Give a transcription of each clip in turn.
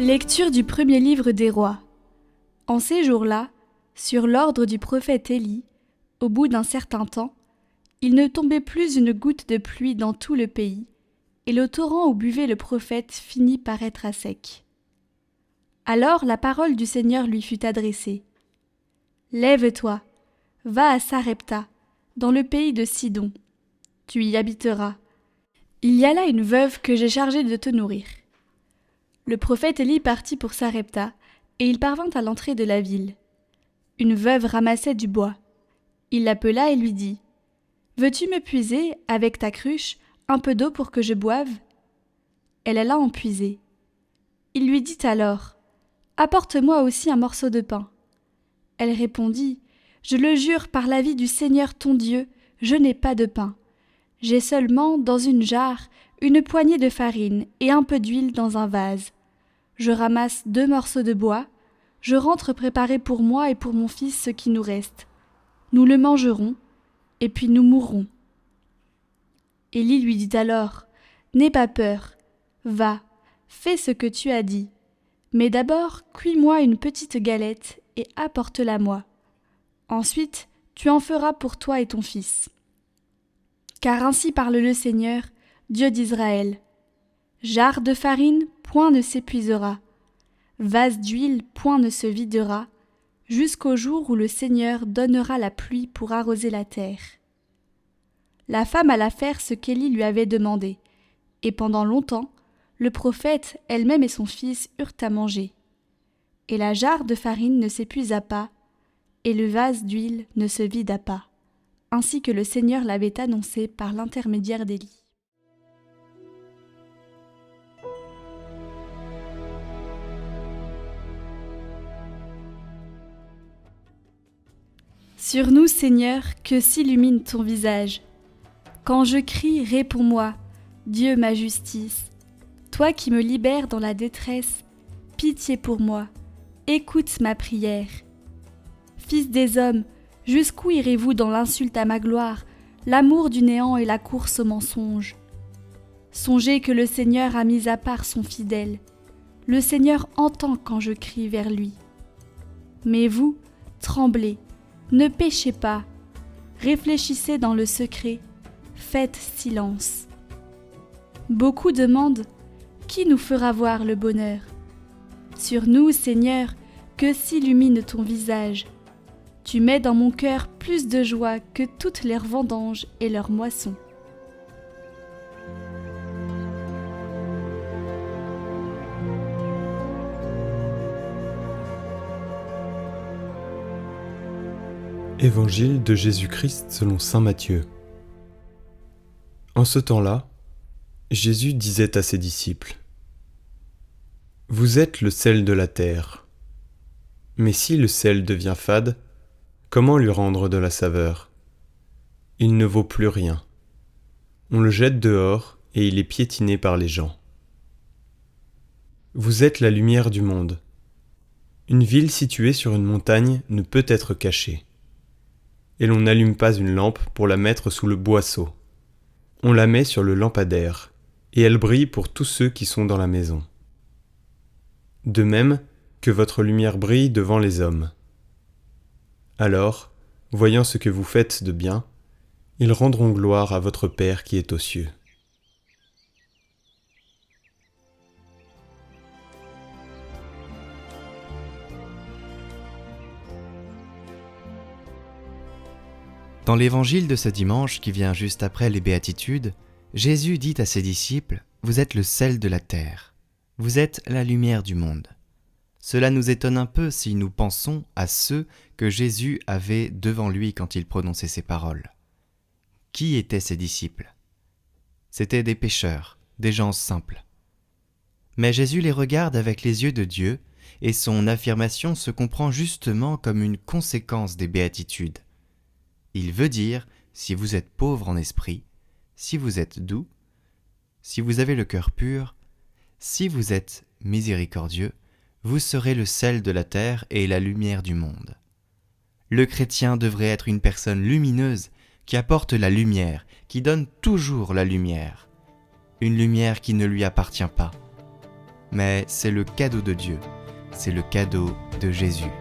Lecture du premier livre des rois. En ces jours-là, sur l'ordre du prophète Élie, au bout d'un certain temps, il ne tombait plus une goutte de pluie dans tout le pays, et le torrent où buvait le prophète finit par être à sec. Alors la parole du Seigneur lui fut adressée. « Lève-toi, va à Sarepta, dans le pays de Sidon. Tu y habiteras. Il y a là une veuve que j'ai chargée de te nourrir. » Le prophète Élie partit pour Sarepta, et il parvint à l'entrée de la ville. Une veuve ramassait du bois. Il l'appela et lui dit « Veux-tu me puiser, avec ta cruche, un peu d'eau pour que je boive ?» Elle alla en puiser. Il lui dit alors « Apporte-moi aussi un morceau de pain. » Elle répondit « Je le jure par la vie du Seigneur ton Dieu, je n'ai pas de pain. J'ai seulement, dans une jarre, une poignée de farine et un peu d'huile dans un vase. Je ramasse 2 morceaux de bois, je rentre préparer pour moi et pour mon fils ce qui nous reste. Nous le mangerons, et puis nous mourrons. » Élie lui dit alors « N'aie pas peur, va, fais ce que tu as dit. Mais d'abord, cuis-moi une petite galette et apporte-la-moi. Ensuite, tu en feras pour toi et ton fils. Car ainsi parle le Seigneur, Dieu d'Israël. Jarre de farine, point ne s'épuisera. Vase d'huile, point ne se videra, jusqu'au jour où le Seigneur donnera la pluie pour arroser la terre. » La femme alla faire ce qu'Élie lui avait demandé, et pendant longtemps, le prophète, elle-même et son fils eurent à manger. Et la jarre de farine ne s'épuisa pas, et le vase d'huile ne se vida pas, ainsi que le Seigneur l'avait annoncé par l'intermédiaire d'Élie. Sur nous, Seigneur, que s'illumine ton visage. Quand je crie, réponds-moi, Dieu ma justice. Toi qui me libères dans la détresse, pitié pour moi, écoute ma prière. Fils des hommes, jusqu'où irez-vous dans l'insulte à ma gloire, l'amour du néant et la course au mensonge? Songez que le Seigneur a mis à part son fidèle. Le Seigneur entend quand je crie vers lui. Mais vous, tremblez, ne péchez pas, réfléchissez dans le secret, faites silence. Beaucoup demandent « Qui nous fera voir le bonheur ?» Sur nous, Seigneur, que s'illumine ton visage. Tu mets dans mon cœur plus de joie que toutes leurs vendanges et leurs moissons. Évangile de Jésus-Christ selon saint Matthieu. En ce temps-là, Jésus disait à ses disciples : « Vous êtes le sel de la terre. Mais si le sel devient fade, comment lui rendre de la saveur ? Il ne vaut plus rien. On le jette dehors et il est piétiné par les gens. Vous êtes la lumière du monde. Une ville située sur une montagne ne peut être cachée. Et l'on n'allume pas une lampe pour la mettre sous le boisseau. On la met sur le lampadaire, et elle brille pour tous ceux qui sont dans la maison. De même que votre lumière brille devant les hommes. Alors, voyant ce que vous faites de bien, ils rendront gloire à votre Père qui est aux cieux. Dans l'évangile de ce dimanche qui vient juste après les béatitudes, Jésus dit à ses disciples « Vous êtes le sel de la terre, vous êtes la lumière du monde ». Cela nous étonne un peu si nous pensons à ceux que Jésus avait devant lui quand il prononçait ces paroles. Qui étaient ses disciples ? C'étaient des pécheurs, des gens simples. Mais Jésus les regarde avec les yeux de Dieu et son affirmation se comprend justement comme une conséquence des béatitudes. Il veut dire, si vous êtes pauvre en esprit, si vous êtes doux, si vous avez le cœur pur, si vous êtes miséricordieux, vous serez le sel de la terre et la lumière du monde. Le chrétien devrait être une personne lumineuse qui apporte la lumière, qui donne toujours la lumière. Une lumière qui ne lui appartient pas. mais c'est le cadeau de Dieu, c'est le cadeau de Jésus.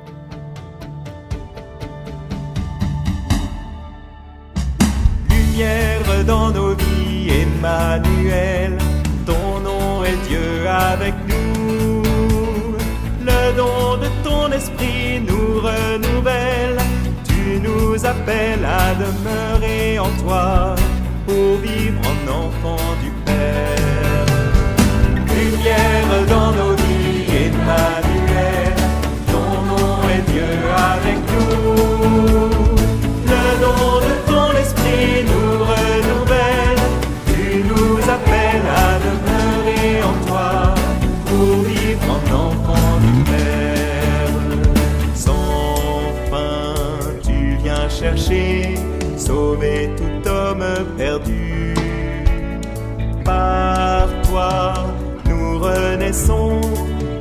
Lumière dans nos vies, Emmanuel, ton nom est Dieu avec nous. Le don de ton esprit nous renouvelle, tu nous appelles à demeurer en toi, pour vivre en enfant du Père. Lumière dans nos vies, Emmanuel, ton nom est Dieu avec nous. Le don de ton esprit nous renouvelle, tu nous appelles à demeurer en toi, pour vivre en enfant du Père. Sans fin, tu viens chercher, sauver tout homme perdu. Par toi, nous renaissons,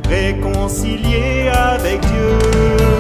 réconciliés avec Dieu.